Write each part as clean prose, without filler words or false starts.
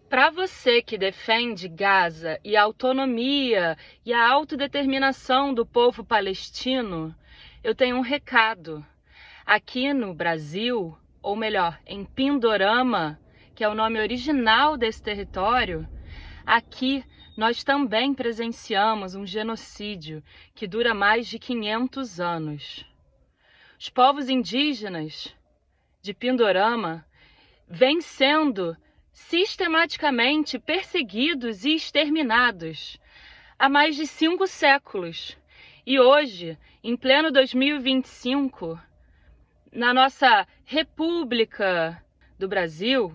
Para você que defende Gaza e a autonomia e a autodeterminação do povo palestino, eu tenho um recado. Aqui no Brasil, ou melhor, em Pindorama, que é o nome original desse território, aqui nós também presenciamos um genocídio que dura mais de 500 anos. Os povos indígenas de Pindorama vêm sendo sistematicamente perseguidos e exterminados há mais de 5 séculos. E hoje, em pleno 2025, na nossa República do Brasil,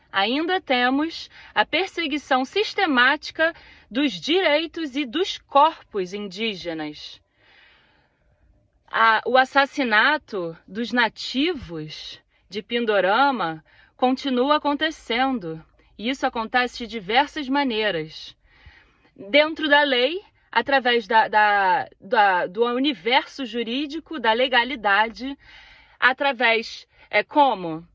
ainda temos a perseguição sistemática dos direitos e dos corpos indígenas. O assassinato dos nativos de Pindorama continua acontecendo. E isso acontece de diversas maneiras. Dentro da lei, através do universo jurídico, da legalidade, através, como?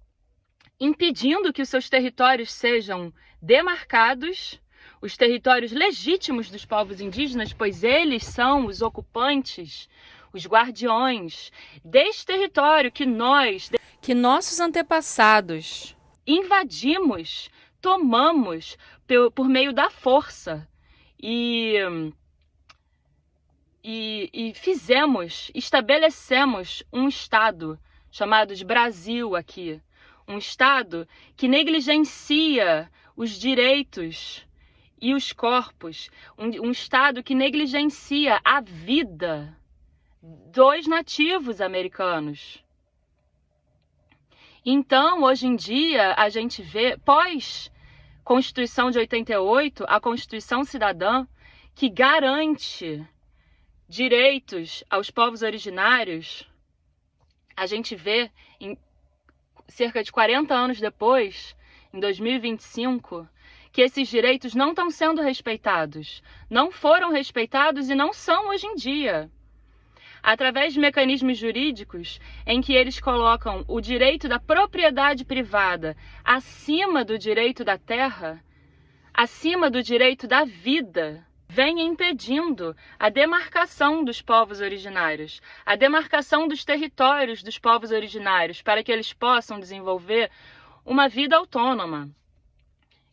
Impedindo que os seus territórios sejam demarcados, os territórios legítimos dos povos indígenas, pois eles são os ocupantes, os guardiões deste território que nossos antepassados invadimos, tomamos por meio da força e estabelecemos um Estado chamado de Brasil aqui, um Estado que negligencia os direitos e os corpos, um Estado que negligencia a vida dos nativos americanos. Então, hoje em dia, a gente vê, pós-Constituição de 88, a Constituição Cidadã, que garante direitos aos povos originários, a gente vê, cerca de 40 anos depois, em 2025, que esses direitos não estão sendo respeitados, não foram respeitados e não são hoje em dia. Através de mecanismos jurídicos em que eles colocam o direito da propriedade privada acima do direito da terra, acima do direito da vida, vem impedindo a demarcação dos povos originários, a demarcação dos territórios dos povos originários, para que eles possam desenvolver uma vida autônoma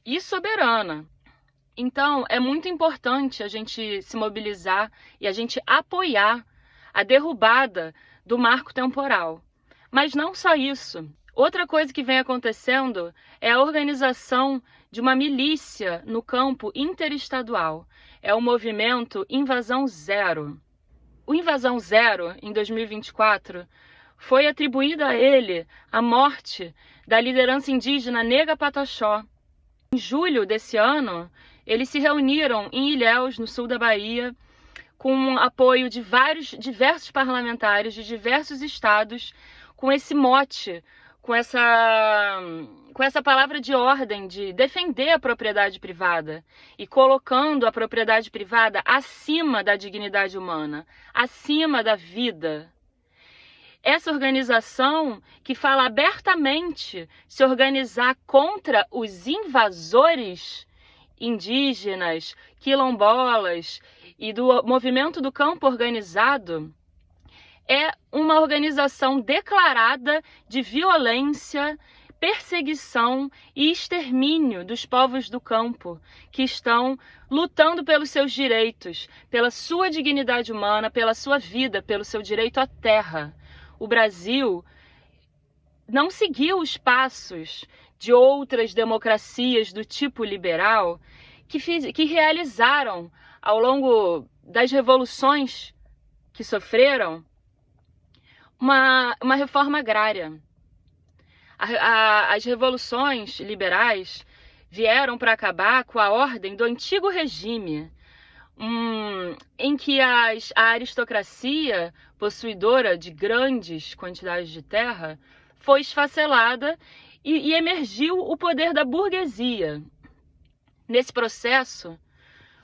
e soberana. Então, é muito importante a gente se mobilizar e a gente apoiar a derrubada do marco temporal. Mas não só isso. Outra coisa que vem acontecendo é a organização de uma milícia no campo interestadual. É o movimento Invasão Zero. O Invasão Zero, em 2024, foi atribuída a ele a morte da liderança indígena Nega Pataxó. Em julho desse ano, eles se reuniram em Ilhéus, no sul da Bahia, com apoio de diversos parlamentares de diversos estados, com esse mote, com essa palavra de ordem de defender a propriedade privada e colocando a propriedade privada acima da dignidade humana, acima da vida. Essa organização que fala abertamente se organizar contra os invasores indígenas, quilombolas e do movimento do campo organizado, é uma organização declarada de violência, perseguição e extermínio dos povos do campo, que estão lutando pelos seus direitos, pela sua dignidade humana, pela sua vida, pelo seu direito à terra. O Brasil não seguiu os passos de outras democracias do tipo liberal que realizaram, ao longo das revoluções que sofreram, uma reforma agrária. As revoluções liberais vieram para acabar com a ordem do antigo regime, em que a aristocracia, possuidora de grandes quantidades de terra, foi esfacelada e emergiu o poder da burguesia. Nesse processo,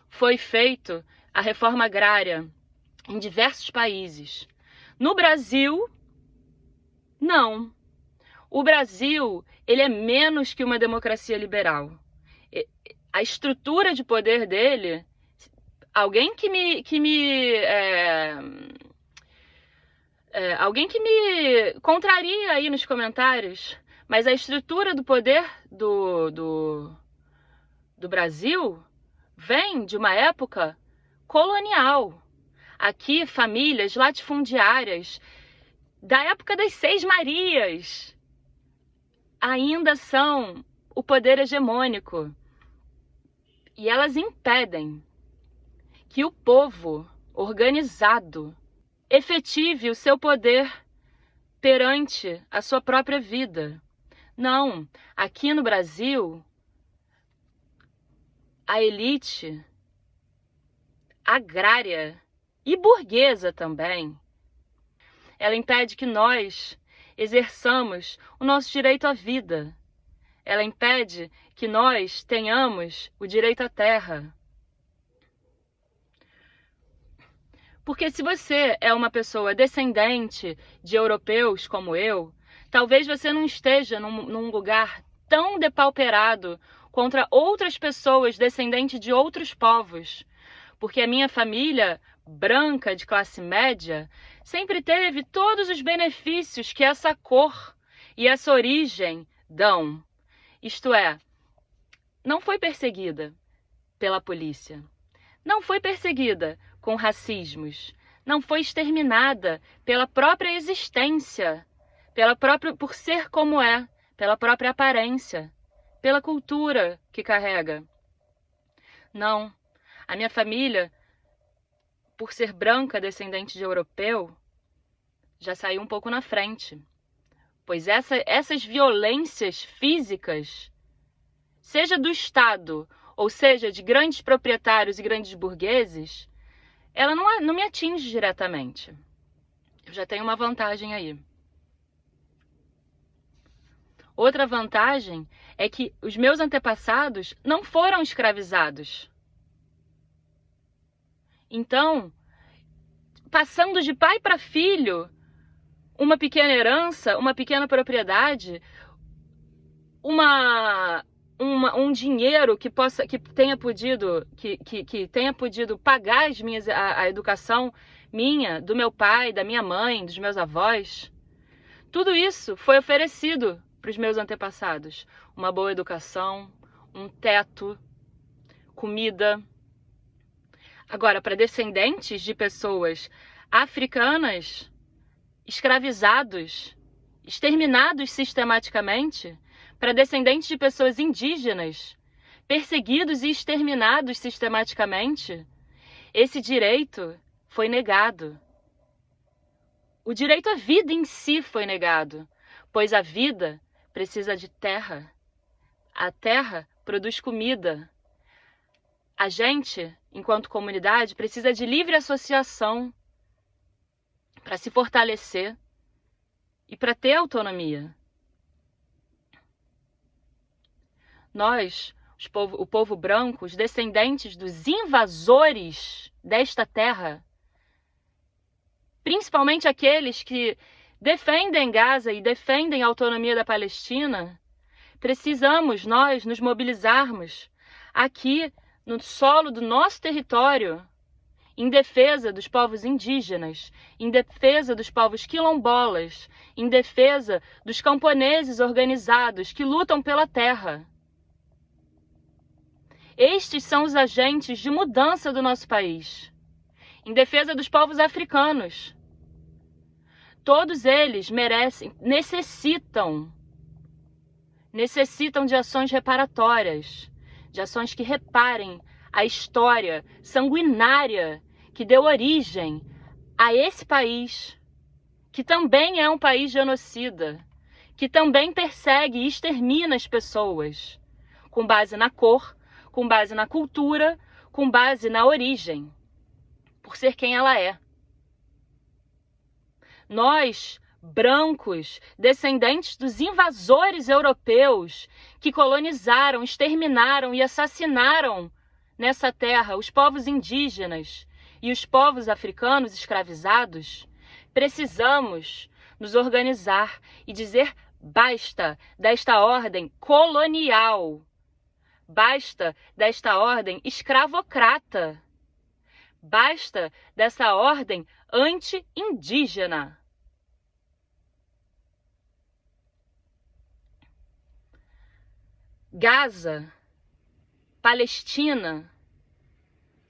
foi feita a reforma agrária em diversos países. No Brasil, não. O Brasil, ele é menos que uma democracia liberal. A estrutura de poder dele, alguém que me contraria aí nos comentários, mas a estrutura do poder do Brasil vem de uma época colonial. Aqui, famílias latifundiárias da época das Seis Marias ainda são o poder hegemônico. E elas impedem que o povo organizado efetive o seu poder perante a sua própria vida. Não, aqui no Brasil, a elite agrária e burguesa também, ela impede que nós exerçamos o nosso direito à vida. Ela impede que nós tenhamos o direito à terra. Porque se você é uma pessoa descendente de europeus como eu, talvez você não esteja num lugar tão depauperado contra outras pessoas descendentes de outros povos. Porque a minha família branca de classe média sempre teve todos os benefícios que essa cor e essa origem dão. Isto é, não foi perseguida pela polícia, não foi perseguida com racismos, não foi exterminada pela própria existência, por ser como é, pela própria aparência, pela cultura que carrega. Não, a minha família, por ser branca, descendente de europeu, já saiu um pouco na frente. Pois essas violências físicas, seja do Estado, ou seja de grandes proprietários e grandes burgueses, ela não me atinge diretamente. Eu já tenho uma vantagem aí. Outra vantagem é que os meus antepassados não foram escravizados. Então, passando de pai para filho, uma pequena herança, uma pequena propriedade, um dinheiro que tenha podido pagar a educação minha, do meu pai, da minha mãe, dos meus avós. Tudo isso foi oferecido para os meus antepassados. Uma boa educação, um teto, comida. Agora, para descendentes de pessoas africanas, escravizados, exterminados sistematicamente, para descendentes de pessoas indígenas, perseguidos e exterminados sistematicamente, esse direito foi negado. O direito à vida em si foi negado, pois a vida precisa de terra. A terra produz comida. A gente, enquanto comunidade, precisa de livre associação para se fortalecer e para ter autonomia. Nós, o povo branco, os descendentes dos invasores desta terra, principalmente aqueles que defendem Gaza e defendem a autonomia da Palestina, precisamos nós nos mobilizarmos aqui no solo do nosso território, em defesa dos povos indígenas, em defesa dos povos quilombolas, em defesa dos camponeses organizados que lutam pela terra. Estes são os agentes de mudança do nosso país, em defesa dos povos africanos. Todos eles necessitam de ações reparatórias, de ações que reparem a história sanguinária que deu origem a esse país, que também é um país genocida, que também persegue e extermina as pessoas, com base na cor, com base na cultura, com base na origem, por ser quem ela é. Nós, brancos, descendentes dos invasores europeus que colonizaram, exterminaram e assassinaram nessa terra os povos indígenas e os povos africanos escravizados, precisamos nos organizar e dizer basta desta ordem colonial. Basta desta ordem escravocrata. Basta dessa ordem anti-indígena. Gaza, Palestina,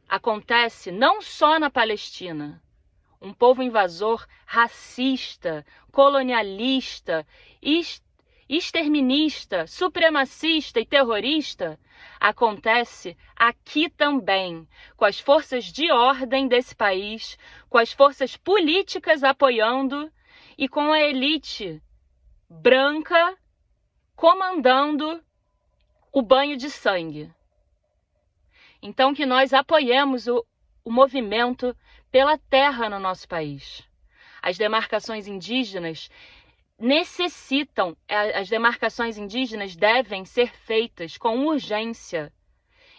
acontece não só na Palestina. Um povo invasor racista, colonialista, exterminista, supremacista e terrorista acontece aqui também, com as forças de ordem desse país, com as forças políticas apoiando e com a elite branca comandando o banho de sangue. Então que nós apoiemos o movimento pela terra no nosso país. As demarcações indígenas as demarcações indígenas devem ser feitas com urgência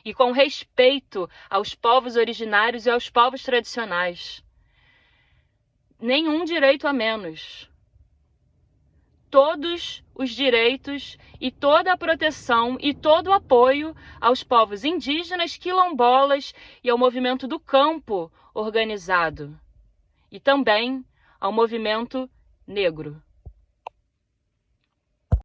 e com respeito aos povos originários e aos povos tradicionais. Nenhum direito a menos. Todos os direitos e toda a proteção e todo o apoio aos povos indígenas, quilombolas e ao movimento do campo organizado. E também ao movimento negro.